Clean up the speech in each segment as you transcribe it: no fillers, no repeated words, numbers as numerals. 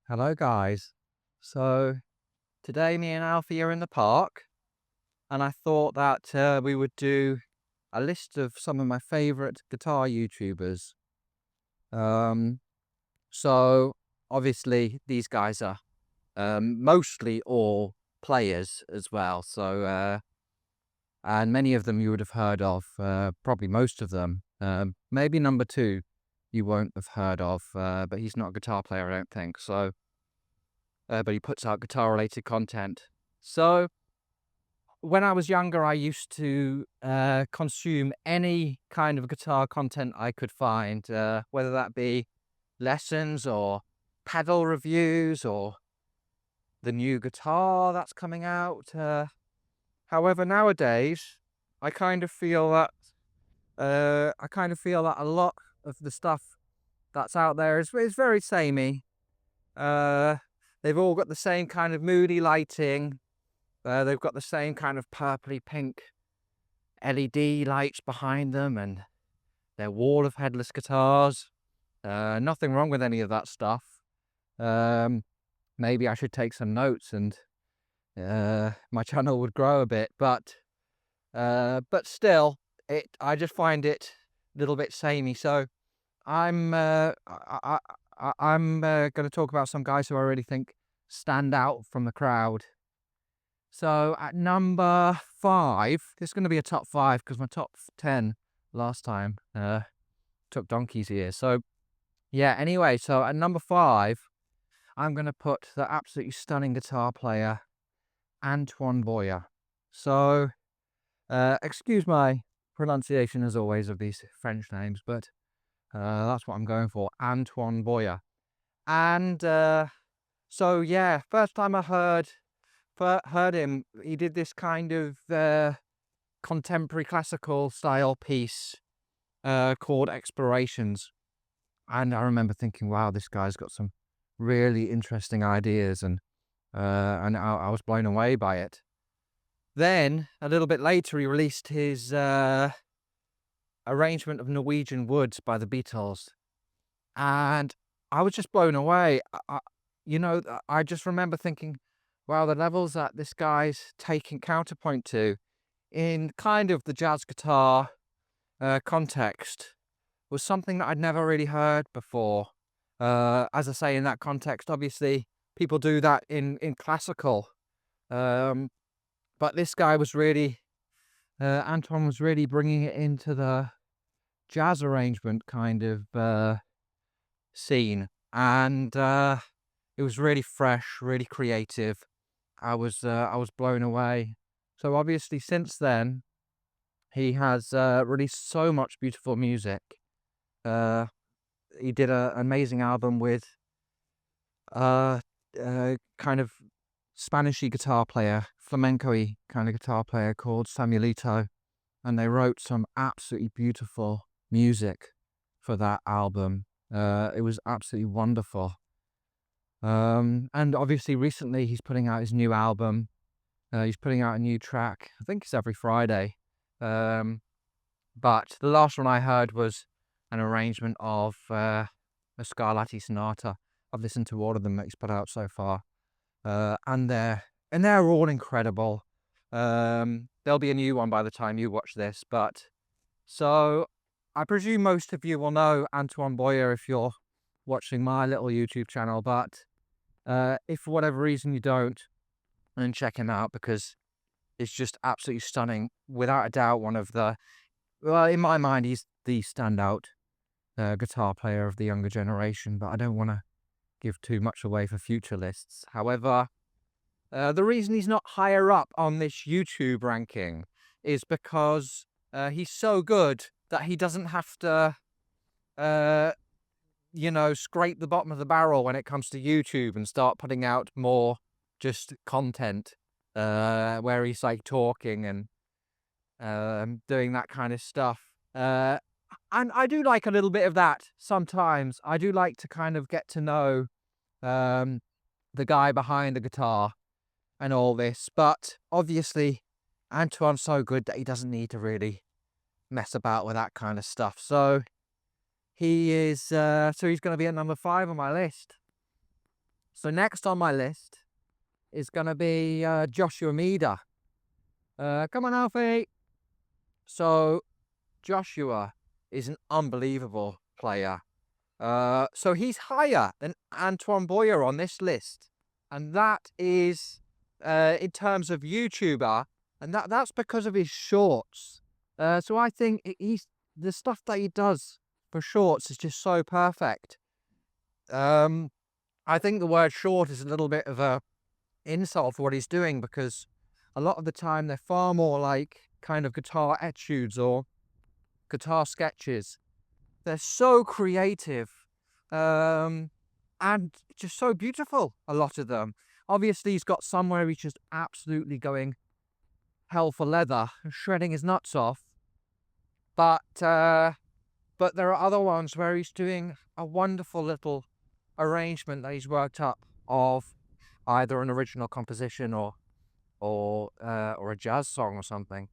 Hello guys. So today me and Alfie are in the park and I thought that we would do a list of some of my favorite guitar YouTubers. Um, so obviously these guys are mostly all players as well. And many of them you would have heard of, probably most of them. Maybe number two you won't have heard of, but he's not a guitar player, I don't think. But he puts out guitar-related content. So when I was younger, I used to consume any kind of guitar content I could find, whether that be lessons or pedal reviews or the new guitar that's coming out. However, nowadays, I kind of feel that a lot of the stuff that's out there is very samey. They've all got the same kind of moody lighting. They've got the same kind of purpley pink LED lights behind them and their wall of headless guitars. Nothing wrong with any of that stuff. Maybe I should take some notes and my channel would grow a bit, but still, I just find it a little bit samey. So I'm going to talk about some guys who I really think stand out from the crowd. So at number 5, this is going to be a top 5 because my top 10 last time took donkey's years. So yeah, anyway, so at number 5, I'm going to put the absolutely stunning guitar player, Antoine Boyer. So excuse my pronunciation as always of these French names, but that's what I'm going for, Antoine Boyer. And so yeah, first time I heard him, he did this kind of contemporary classical style piece called Explorations, and I remember thinking, wow, this guy's got some really interesting ideas, and I was blown away by it. Then a little bit later he released his arrangement of Norwegian Woods by the Beatles, and I was just blown away. I just remember thinking, wow, the levels that this guy's taking counterpoint to in kind of the jazz guitar context was something that I'd never really heard before. As I say, in that context, obviously people do that in classical, but this guy was really, Antoine was really bringing it into the jazz arrangement kind of scene, and it was really fresh, really creative. I was blown away. So obviously since then, he has released so much beautiful music. He did an amazing album with kind of Spanishy guitar player, flamenco-y kind of guitar player called Samuelito, and they wrote some absolutely beautiful music for that album. It was absolutely wonderful. And obviously recently he's putting out his new album. He's putting out a new track. I think it's every Friday. But the last one I heard was an arrangement of a Scarlatti sonata. I've listened to all of them that he's put out so far, and they're all incredible. There'll be a new one by the time you watch this, but so I presume most of you will know Antoine Boyer if you're watching my little YouTube channel, but if for whatever reason you don't, then check him out because it's just absolutely stunning. Without a doubt, one of the, well, in my mind, he's the standout guitar player of the younger generation, but I don't want to give too much away for future lists. However, the reason he's not higher up on this YouTube ranking is because he's so good that he doesn't have to, scrape the bottom of the barrel when it comes to YouTube and start putting out more just content where he's like talking and doing that kind of stuff. And I do like a little bit of that sometimes. I do like to kind of get to know the guy behind the guitar and all this, but obviously Antoine's so good that he doesn't need to really mess about with that kind of stuff. So he's going to be at number 5 on my list. So next on my list is going to be Joshua Mida. Come on, Alfie. So Joshua is an unbelievable player. So he's higher than Antoine Boyer on this list. And that is in terms of YouTuber. And that's because of his shorts. So I think the stuff that he does for shorts is just so perfect. I think the word short is a little bit of a insult for what he's doing, because a lot of the time they're far more like kind of guitar etudes or guitar sketches. They're so creative and just so beautiful, a lot of them. Obviously, he's got some where he's just absolutely going hell for leather, shredding his nuts off. But there are other ones where he's doing a wonderful little arrangement that he's worked up of either an original composition or a jazz song or something.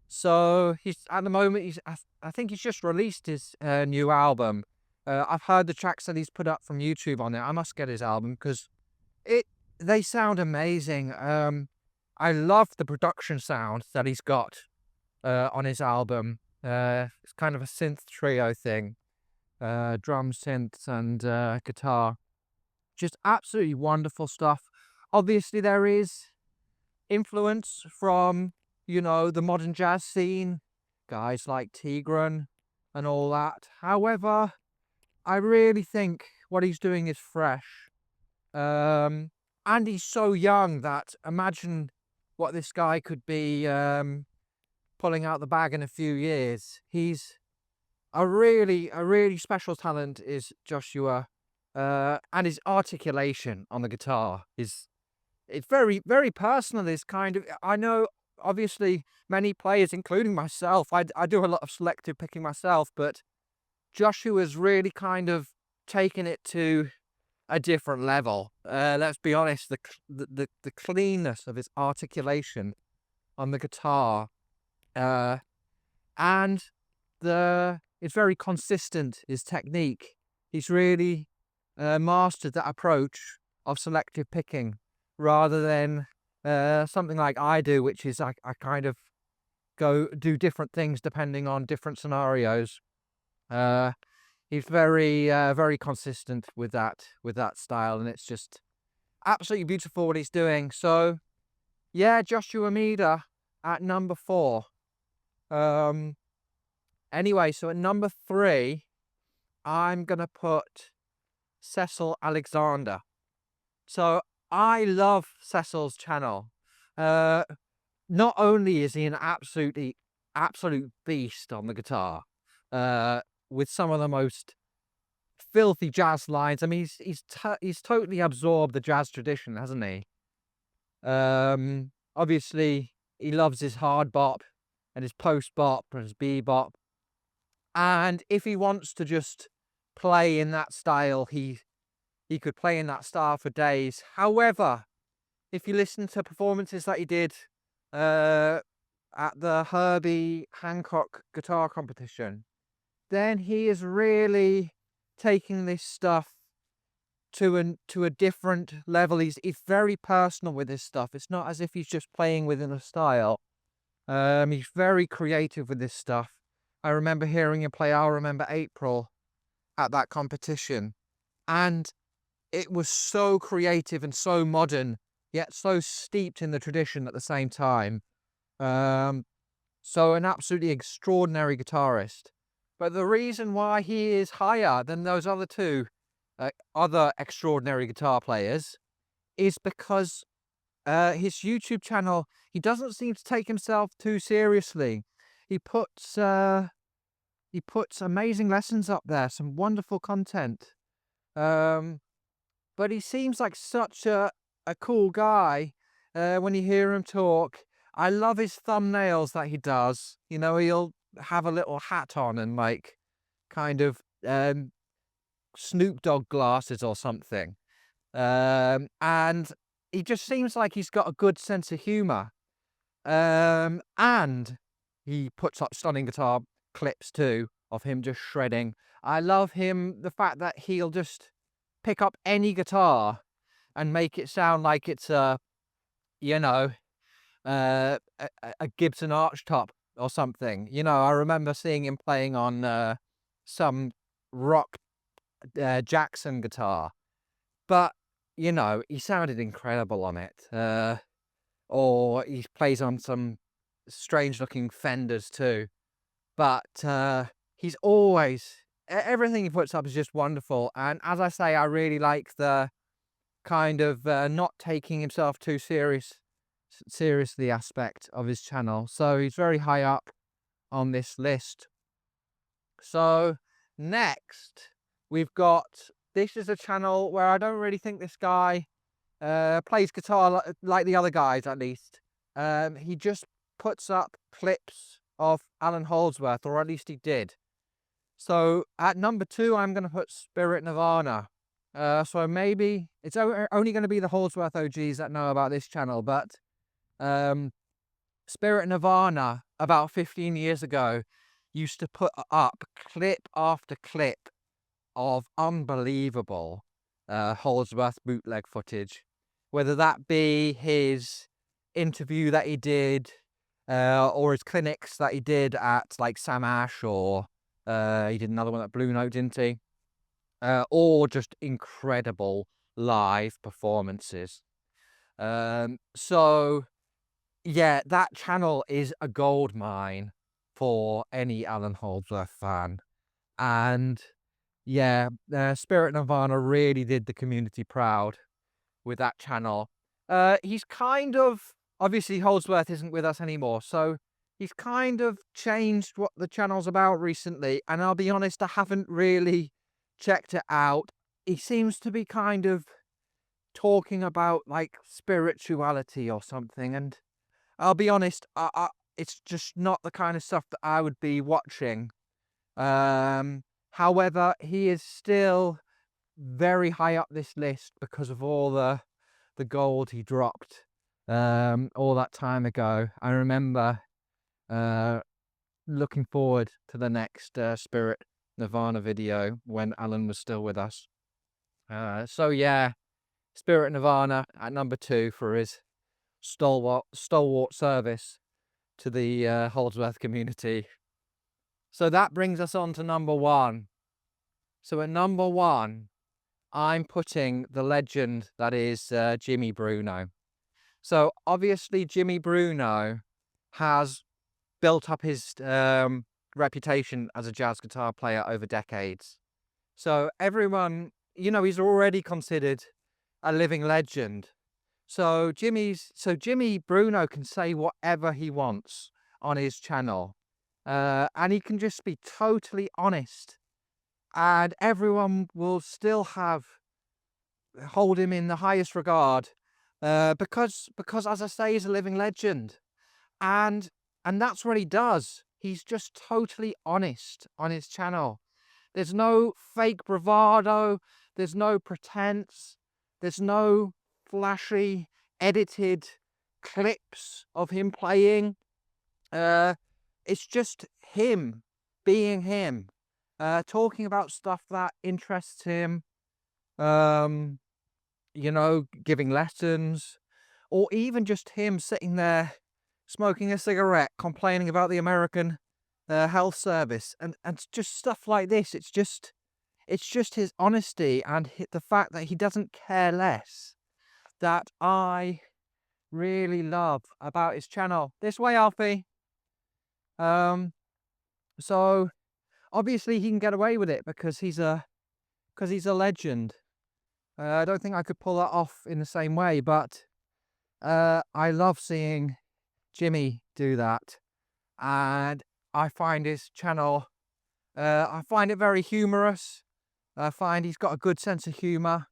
So he's at the moment I think he's just released his new album. I've heard the tracks that he's put up from YouTube on it. I must get his album because they sound amazing. I love the production sound that he's got on his album. It's kind of a synth trio thing. Drum, synths, and guitar. Just absolutely wonderful stuff. Obviously, there is influence from, the modern jazz scene, guys like Tigran and all that. However, I really think what he's doing is fresh. And he's so young that imagine what this guy could be pulling out the bag in a few years. He's a really special talent, is Joshua. And his articulation on the guitar it's very, very personal. It's kind of, I know, obviously, many players, including myself, I do a lot of selective picking myself, but Joshua's really kind of taken it to a different level. Let's be honest, the cleanness of his articulation on the guitar, and it's very consistent, his technique. He's really mastered that approach of selective picking, rather than something like I do, which is I kind of go do different things depending on different scenarios. He's very consistent with that style, and it's just absolutely beautiful what he's doing. So yeah, Joshua Mida at number 4. Anyway, so at number 3, I'm gonna put Ceil Alexander. So I love Ceil's channel. Not only is he an absolute beast on the guitar, with some of the most filthy jazz lines. I mean, he's totally absorbed the jazz tradition, hasn't he? Obviously, he loves his hard bop and his post bop and his bebop. And if he wants to just play in that style, he could play in that style for days. However, if you listen to performances that he did at the Herbie Hancock guitar competition, then he is really taking this stuff to a different level. He's very personal with his stuff. It's not as if he's just playing within a style. He's very creative with this stuff. I remember hearing him play I'll Remember April at that competition, and it was so creative and so modern, yet so steeped in the tradition at the same time. So an absolutely extraordinary guitarist. But the reason why he is higher than those other two other extraordinary guitar players is because his YouTube channel, he doesn't seem to take himself too seriously. He puts amazing lessons up there, some wonderful content. But he seems like such a cool guy when you hear him talk. I love his thumbnails that he does. He'll have a little hat on and like kind of Snoop Dogg glasses or something. And he just seems like he's got a good sense of humor. And he puts up stunning guitar clips too of him just shredding. I love the fact that he'll just pick up any guitar and make it sound like it's a, you know, a Gibson archtop or something. You know, I remember seeing him playing on some rock Jackson guitar, but you know, he sounded incredible on it. Or he plays on some strange looking Fenders too. But he's always, everything he puts up is just wonderful. And as I say, I really like the kind of not taking himself too seriously aspect of his channel. So he's very high up on this list. So next we've got, this is a channel where I don't really think this guy plays guitar like the other guys, at least. He just puts up clips of Alan Holdsworth, or at least he did. So at number 2, I'm going to put Spirit Nirvana. So maybe it's only going to be the Holdsworth OGs that know about this channel, but Spirit Nirvana, about 15 years ago, used to put up clip after clip of unbelievable Holdsworth bootleg footage, whether that be his interview that he did, or his clinics that he did at like Sam Ash, or he did another one at Blue Note, didn't he? Or just incredible live performances. So yeah, that channel is a gold mine for any Alan Holdsworth fan. And yeah, Spirit Nirvana really did the community proud with that channel. He's kind of, obviously Holdsworth isn't with us anymore, so he's kind of changed what the channel's about recently, and I'll be honest, I haven't really checked it out. He seems to be kind of talking about like spirituality or something, and I'll be honest, it's just not the kind of stuff that I would be watching. However, he is still very high up this list because of all the gold he dropped all that time ago. I remember looking forward to the next Spirit Nirvana video when Alan was still with us. So yeah, Spirit Nirvana at number 2 for his stalwart service to the Holdsworth community. So that brings us on to number 1. So at number 1, I'm putting the legend that is Jimmy Bruno. So obviously Jimmy Bruno has built up his reputation as a jazz guitar player over decades. So everyone, you know, he's already considered a living legend. So Jimmy Bruno can say whatever he wants on his channel. And he can just be totally honest. And everyone will still hold him in the highest regard. Because as I say, he's a living legend. And that's what he does. He's just totally honest on his channel. There's no fake bravado. There's no pretense. There's no flashy, edited clips of him playing. It's just him being him, talking about stuff that interests him, you know, giving lessons, or even just him sitting there smoking a cigarette, complaining about the American health service, and just stuff like this. It's just his honesty and the fact that he doesn't care less that I really love about his channel. This way, Alfie. So obviously he can get away with it because he's a legend. I don't think I could pull that off in the same way, but I love seeing Jimmy do that, and I find his channel, I find it very humorous. I find he's got a good sense of humour,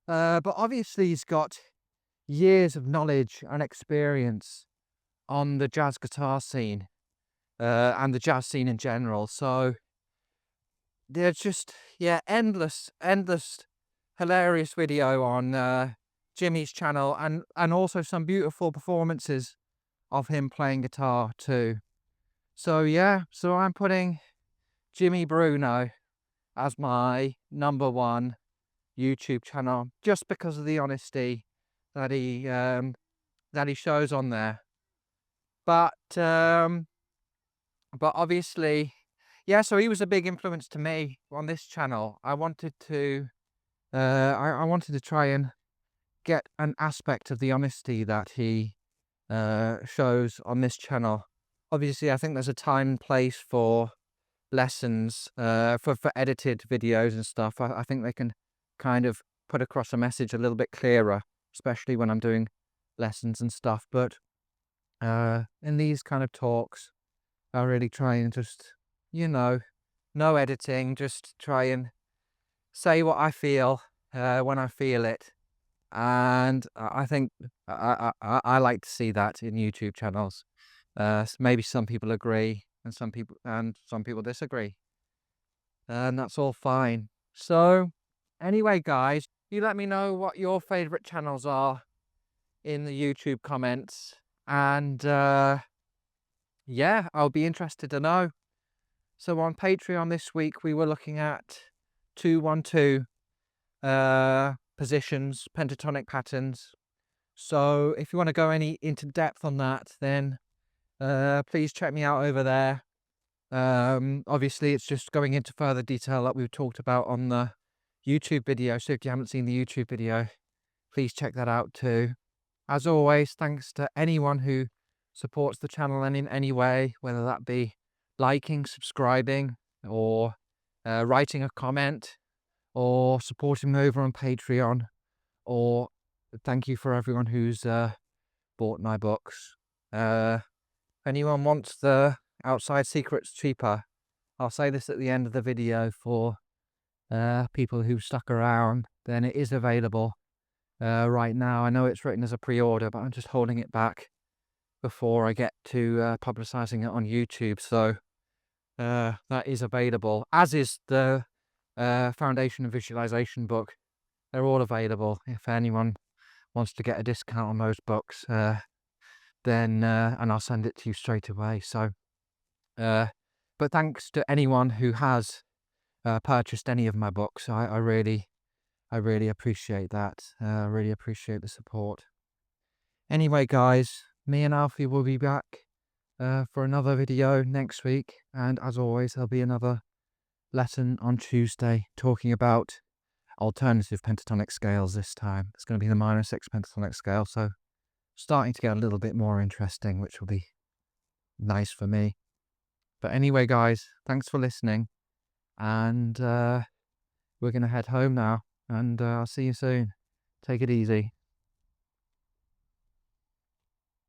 but obviously he's got years of knowledge and experience on the jazz guitar scene, and the jazz scene in general. So there's just, yeah, endless hilarious video on Jimmy's channel, and also some beautiful performances of him playing guitar too. So yeah, so I'm putting Jimmy Bruno as my number 1 YouTube channel just because of the honesty that he shows on there. But obviously, yeah. So he was a big influence to me on this channel. I wanted to try and get an aspect of the honesty that he shows on this channel. Obviously, I think there's a time and place for lessons, for edited videos and stuff. I think they can kind of put across a message a little bit clearer, especially when I'm doing lessons and stuff. But in these kind of talks, I really try and just, no editing, just try and say what I feel when I feel it. And I think I like to see that in YouTube channels. Maybe some people agree and some people disagree, and that's all fine. So anyway, guys, you let me know what your favorite channels are in the YouTube comments, and yeah, I'll be interested to know. So on Patreon this week, we were looking at 2-1-2 positions, pentatonic patterns. So if you want to go any into depth on that, then please check me out over there. Obviously, it's just going into further detail like we've talked about on the YouTube video. So if you haven't seen the YouTube video, please check that out too. As always, thanks to anyone who supports the channel and in any way, whether that be liking, subscribing, or writing a comment, or supporting me over on Patreon, or thank you for everyone who's bought my books. If anyone wants the Outside Secrets cheaper, I'll say this at the end of the video for people who've stuck around, then it is available right now. I know it's written as a pre-order, but I'm just holding it back before I get to publicizing it on YouTube. So that is available, as is the Foundation and Visualization book. They're all available. If anyone wants to get a discount on those books, then and I'll send it to you straight away. So but thanks to anyone who has purchased any of my books. I really appreciate that. I really appreciate the support. Anyway, guys, me and Alfie will be back for another video next week, and as always, there'll be another lesson on Tuesday talking about alternative pentatonic scales. This time it's going to be the minor 6 pentatonic scale, so starting to get a little bit more interesting, which will be nice for me. But anyway, guys, thanks for listening, and we're going to head home now, and I'll see you soon. Take it easy.